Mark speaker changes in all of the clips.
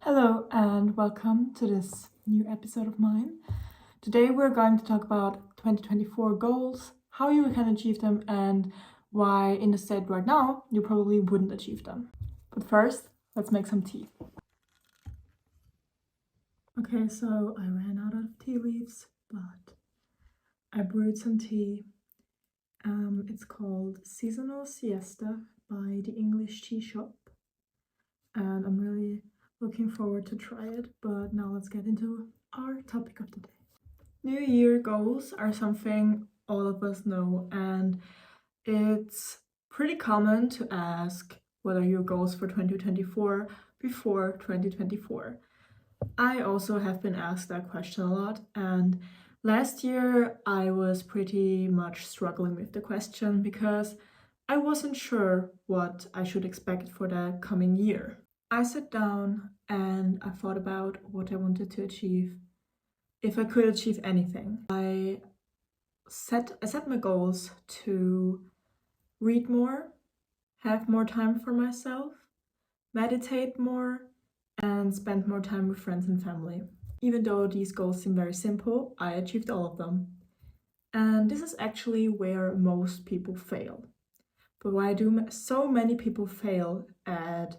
Speaker 1: Hello and welcome to this new episode of mine. Today we're going to talk about 2024 goals, how you can achieve them, and why in the state right now you probably wouldn't achieve them. But first, let's make some tea. Okay, so I ran out of tea leaves, but I brewed some tea. It's called Seasonal Siesta by the English Tea Shop, and I'm really looking forward to try it. But now let's get into our topic of the day. New Year goals are something all of us know, and it's pretty common to ask what are your goals for 2024 before 2024. I also have been asked that question a lot, and last year I was pretty much struggling with the question because I wasn't sure what I should expect for the coming year. I sat down and I thought about what I wanted to achieve if I could achieve anything. I set my goals to read more, have more time for myself, meditate more, and spend more time with friends and family. Even though these goals seem very simple, I achieved all of them. And this is actually where most people fail. But why do so many people fail at,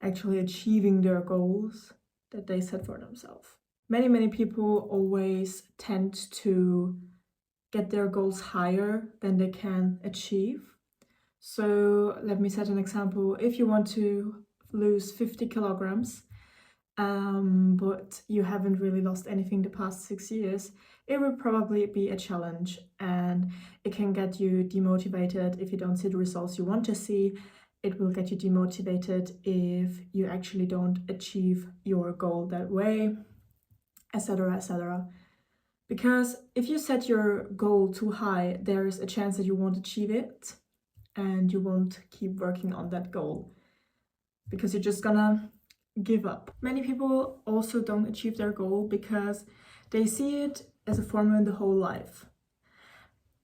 Speaker 1: actually achieving their goals that they set for themselves? Many people always tend to get their goals higher than they can achieve. So let me set an example. If you want to lose 50 kilograms, but you haven't really lost anything the past 6 years, it will probably be a challenge and it can get you demotivated if you don't see the results you want to see. It will get you demotivated if you actually don't achieve your goal that way, etc., etc. Because if you set your goal too high, there is a chance that you won't achieve it and you won't keep working on that goal because you're just gonna give up. Many people also don't achieve their goal because they see it as a formula in the whole life.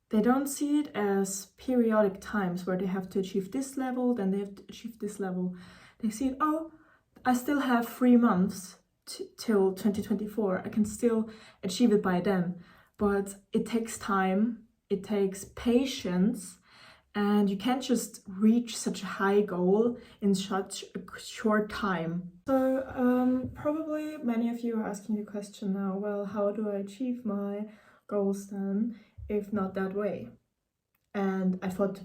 Speaker 1: They don't see it as periodic times where they have to achieve this level, then they have to achieve this level. They see it, oh, I still have 3 months till 2024. I can still achieve it by then. But it takes time, it takes patience, and you can't just reach such a high goal in such a short time. So probably many of you are asking the question now, well, how do I achieve my goals then, if not that way? And I thought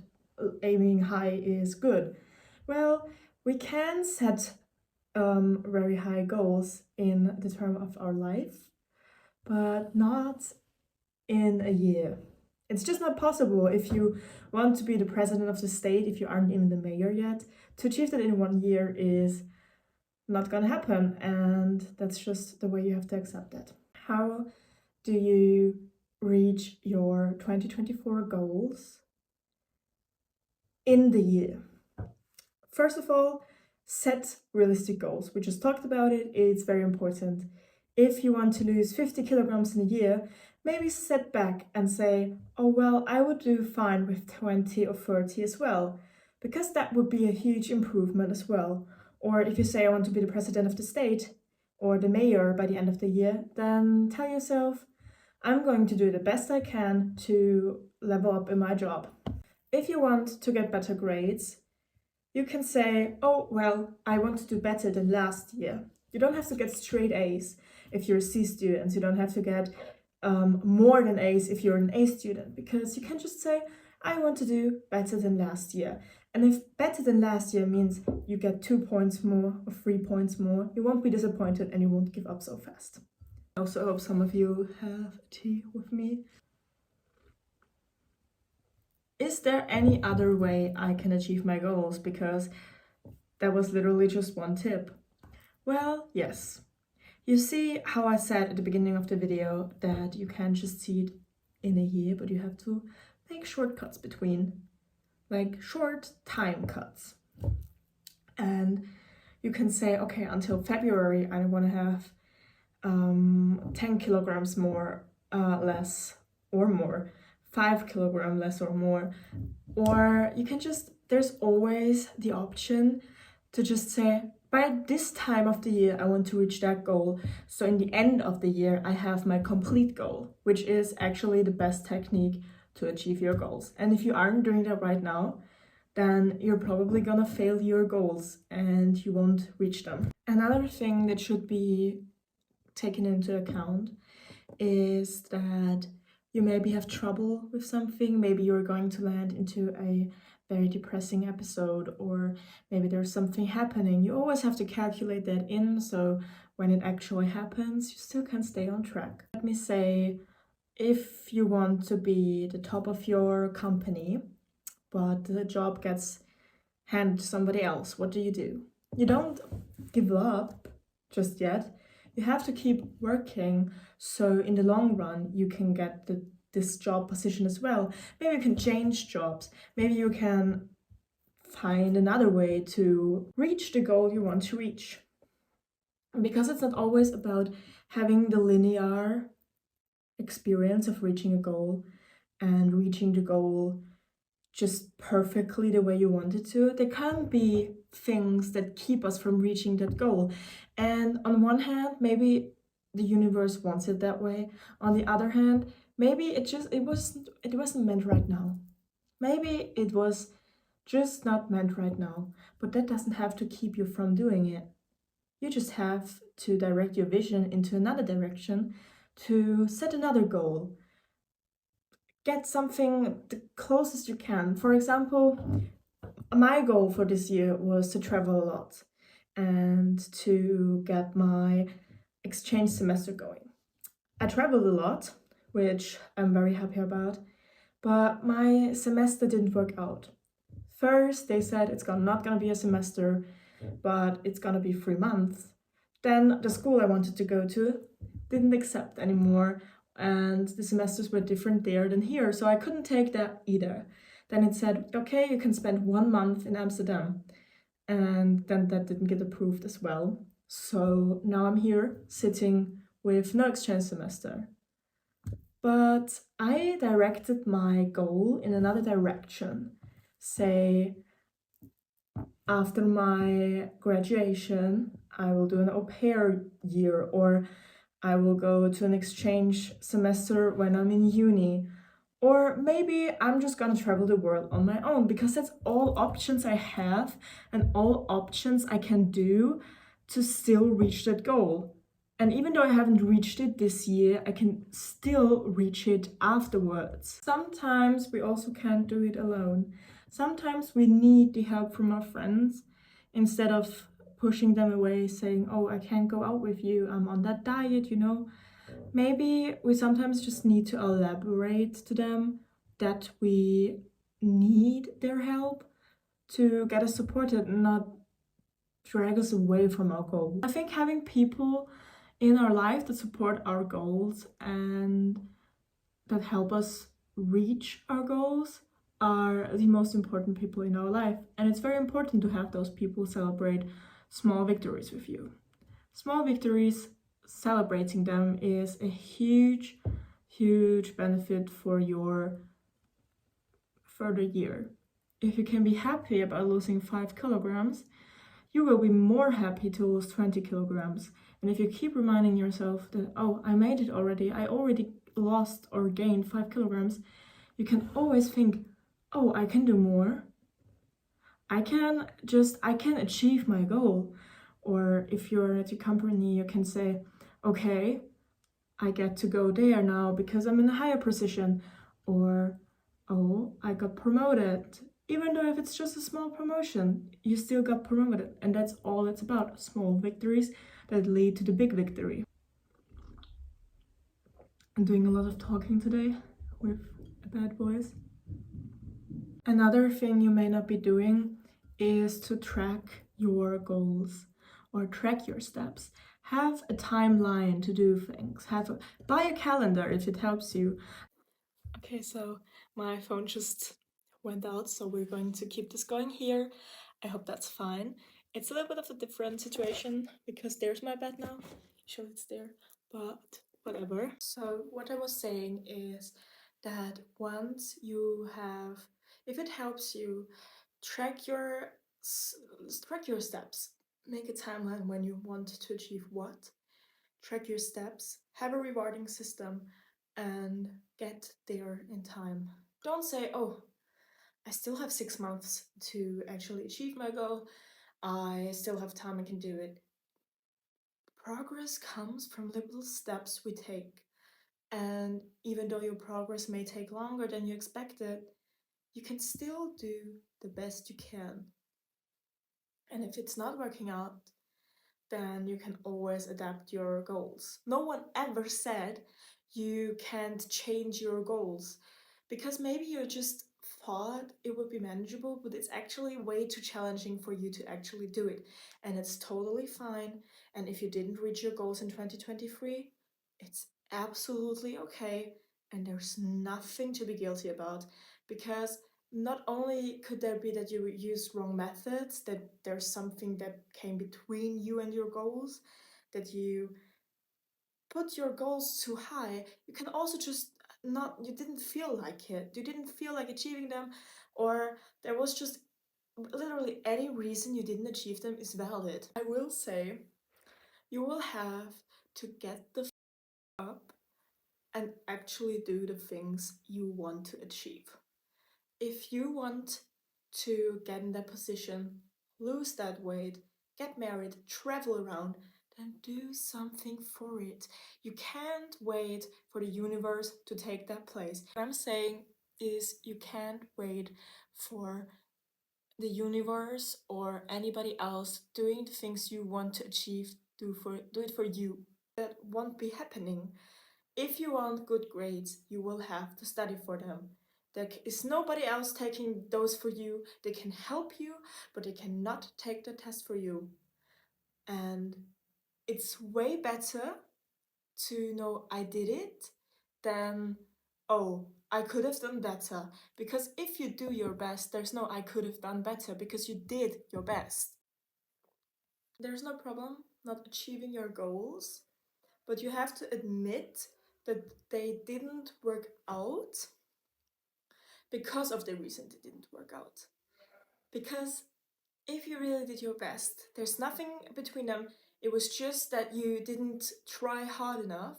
Speaker 1: aiming high is good. Well, we can set very high goals in the term of our life, but not in a year. It's just not possible if you want to be the president of the state, if you aren't even the mayor yet. To achieve that in 1 year is not gonna happen, and that's just the way you have to accept that. How do you reach your 2024 goals in the year? First of all, set realistic goals. We just talked about it, it's very important. If you want to lose 50 kilograms in a year, maybe sit back and say, oh well, I would do fine with 20 or 30 as well, because that would be a huge improvement as well. Or if you say I want to be the president of the state or the mayor by the end of the year, then tell yourself, I'm going to do the best I can to level up in my job. If you want to get better grades, you can say, oh, well, I want to do better than last year. You don't have to get straight A's if you're a C student. You don't have to get more than A's if you're an A student, because you can just say, I want to do better than last year. And if better than last year means you get 2 points more or 3 points more, you won't be disappointed and you won't give up so fast. I also hope some of you have tea with me. Is there any other way I can achieve my goals? Because that was literally just one tip. Well, yes. You see how I said at the beginning of the video that you can't just see it in a year, but you have to make shortcuts between, like short time cuts. And you can say, okay, until February, I want to have 10 kilograms more, less or more, 5 kilograms less or more. Or you can just, there's always the option to just say, By this time of the year, I want to reach that goal. So in the end of the year, I have my complete goal, which is actually the best technique to achieve your goals. And if you aren't doing that right now, then you're probably gonna fail your goals and you won't reach them. Another thing that should be taken into account is that you maybe have trouble with something. Maybe you're going to land into a very depressing episode, or maybe there's something happening. You always have to calculate that in, so when it actually happens, you still can stay on track. Let me say, if you want to be the top of your company, but the job gets handed to somebody else, what do? You don't give up just yet. You have to keep working, so in the long run you can get this job position as well. Maybe you can change jobs. Maybe you can find another way to reach the goal you want to reach. Because it's not always about having the linear experience of reaching a goal and reaching the goal just perfectly the way you want it to. There can be things that keep us from reaching that goal. And on one hand, maybe the universe wants it that way. On the other hand, maybe it wasn't meant right now. Maybe it was just not meant right now. But that doesn't have to keep you from doing it. You just have to direct your vision into another direction, to set another goal. Get something the closest you can. For example, my goal for this year was to travel a lot and to get my exchange semester going. I traveled a lot, which I'm very happy about, but my semester didn't work out. First, they said it's not gonna be a semester, but it's gonna be 3 months. Then the school I wanted to go to didn't accept anymore, and the semesters were different there than here, so I couldn't take that either. Then it said, okay, you can spend 1 month in Amsterdam, and then that didn't get approved as well. So now I'm here sitting with no exchange semester. But I directed my goal in another direction. Say, after my graduation, I will do an au pair year, or I will go to an exchange semester when I'm in uni. Or maybe I'm just gonna travel the world on my own, because that's all options I have and all options I can do to still reach that goal. And even though I haven't reached it this year, I can still reach it afterwards. Sometimes we also can't do it alone. Sometimes we need the help from our friends instead of pushing them away, saying, oh, I can't go out with you, I'm on that diet, you know. Maybe we sometimes just need to elaborate to them that we need their help to get us supported and not drag us away from our goal. I think having people in our life that support our goals and that help us reach our goals are the most important people in our life. And it's very important to have those people celebrate small victories with you. Small victories, celebrating them is a huge, huge benefit for your further year. If you can be happy about losing 5 kilograms, you will be more happy to lose 20 kilograms. And if you keep reminding yourself that, oh, I made it already, I already lost or gained 5 kilograms, you can always think, oh, I can do more. I can achieve my goal. Or if you're at your company, you can say, okay, I get to go there now because I'm in a higher position. Or, oh, I got promoted. Even though if it's just a small promotion, you still got promoted. And that's all it's about, small victories that lead to the big victory. I'm doing a lot of talking today with a bad voice. Another thing you may not be doing is to track your goals or track your steps. Have a timeline to do things. Buy a calendar if it helps you. Okay, so my phone just went out, so we're going to keep this going here. I hope that's fine. It's a little bit of a different situation because there's my bed now. Sure, it's there, but whatever. So what I was saying is that once you have, if it helps you, track your steps. Make a timeline when you want to achieve what, track your steps, have a rewarding system, and get there in time. Don't say, oh, I still have 6 months to actually achieve my goal. I still have time, I can do it. Progress comes from little steps we take. And even though your progress may take longer than you expected, you can still do the best you can. And if it's not working out, then you can always adapt your goals. No one ever said you can't change your goals, because maybe you just thought it would be manageable, but it's actually way too challenging for you to actually do it. And it's totally fine. And if you didn't reach your goals in 2023, it's absolutely okay. And there's nothing to be guilty about, because not only could there be that you used wrong methods, that there's something that came between you and your goals, that you put your goals too high, you can also just not, you didn't feel like it, you didn't feel like achieving them, or there was just literally any reason you didn't achieve them is valid. I will say, you will have to get the up and actually do the things you want to achieve. If you want to get in that position, lose that weight, get married, travel around, then do something for it. You can't wait for the universe to take that place. What I'm saying is, you can't wait for the universe or anybody else doing the things you want to achieve. Do it for you. That won't be happening. If you want good grades, you will have to study for them. There is nobody else taking those for you. They can help you, but they cannot take the test for you. And it's way better to know I did it than, oh, I could have done better. Because if you do your best, there's no I could have done better, because you did your best. There's no problem not achieving your goals, but you have to admit that they didn't work out because of the reason they didn't work out. Because if you really did your best, there's nothing between them, it was just that you didn't try hard enough,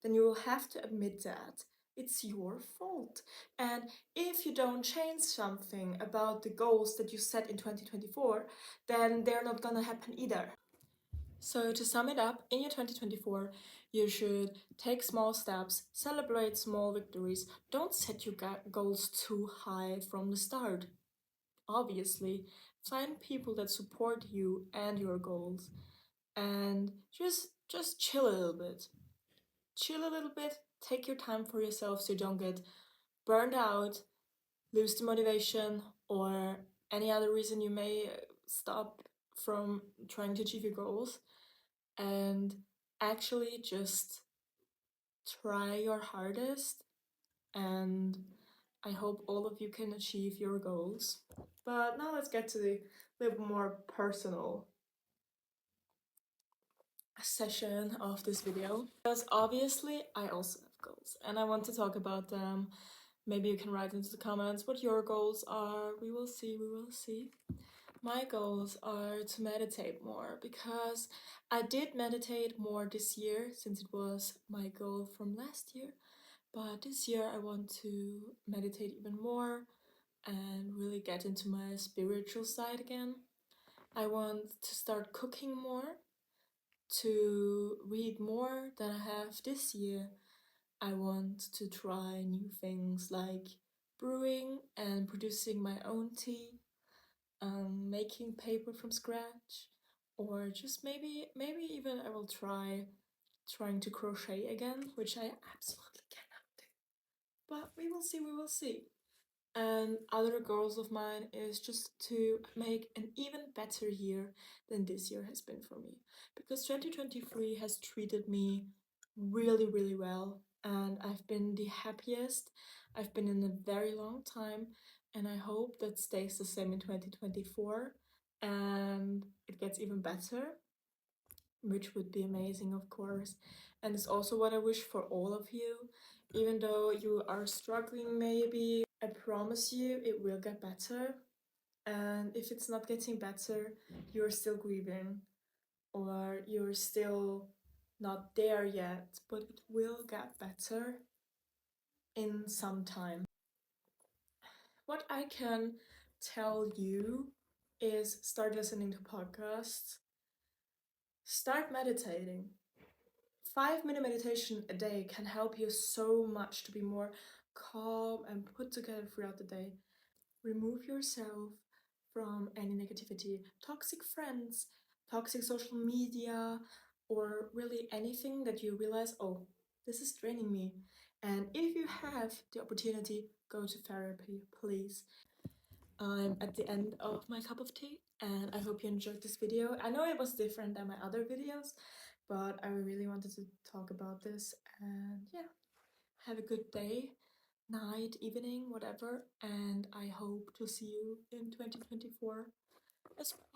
Speaker 1: then you will have to admit that it's your fault. And if you don't change something about the goals that you set in 2024, then they're not gonna happen either. So to sum it up, in your 2024, you should take small steps, celebrate small victories, don't set your goals too high from the start. Obviously, find people that support you and your goals, and just chill a little bit. Chill a little bit, take your time for yourself so you don't get burned out, lose the motivation, or any other reason you may stop from trying to achieve your goals. And actually just try your hardest, and I hope all of you can achieve your goals. But now let's get to the little more personal session of this video, because obviously I also have goals and I want to talk about them. Maybe you can write into the comments what your goals are. We will see. My goals are to meditate more, because I did meditate more this year, since it was my goal from last year. But this year I want to meditate even more and really get into my spiritual side again. I want to start cooking more, to read more than I have this year. I want to try new things like brewing and producing my own tea, making paper from scratch, or just maybe even I will trying to crochet again, which I absolutely cannot do. But we will see. And other goals of mine is just to make an even better year than this year has been for me, because 2023 has treated me really well, and I've been the happiest I've been in a very long time, and I hope that stays the same in 2024 and it gets even better, which would be amazing, of course. And it's also what I wish for all of you. Even though you are struggling, maybe, I promise you it will get better. And if it's not getting better, you're still grieving, or you're still not there yet, but it will get better in some time. What I can tell you is start listening to podcasts, start meditating. 5-minute meditation a day can help you so much to be more calm and put together throughout the day. Remove yourself from any negativity, toxic friends, toxic social media, or really anything that you realize, oh, this is draining me. And if you have the opportunity, go to therapy, please. I'm at the end of my cup of tea, and I hope you enjoyed this video. I know it was different than my other videos, but I really wanted to talk about this. And yeah, have a good day, night, evening, whatever, and I hope to see you in 2024 as well.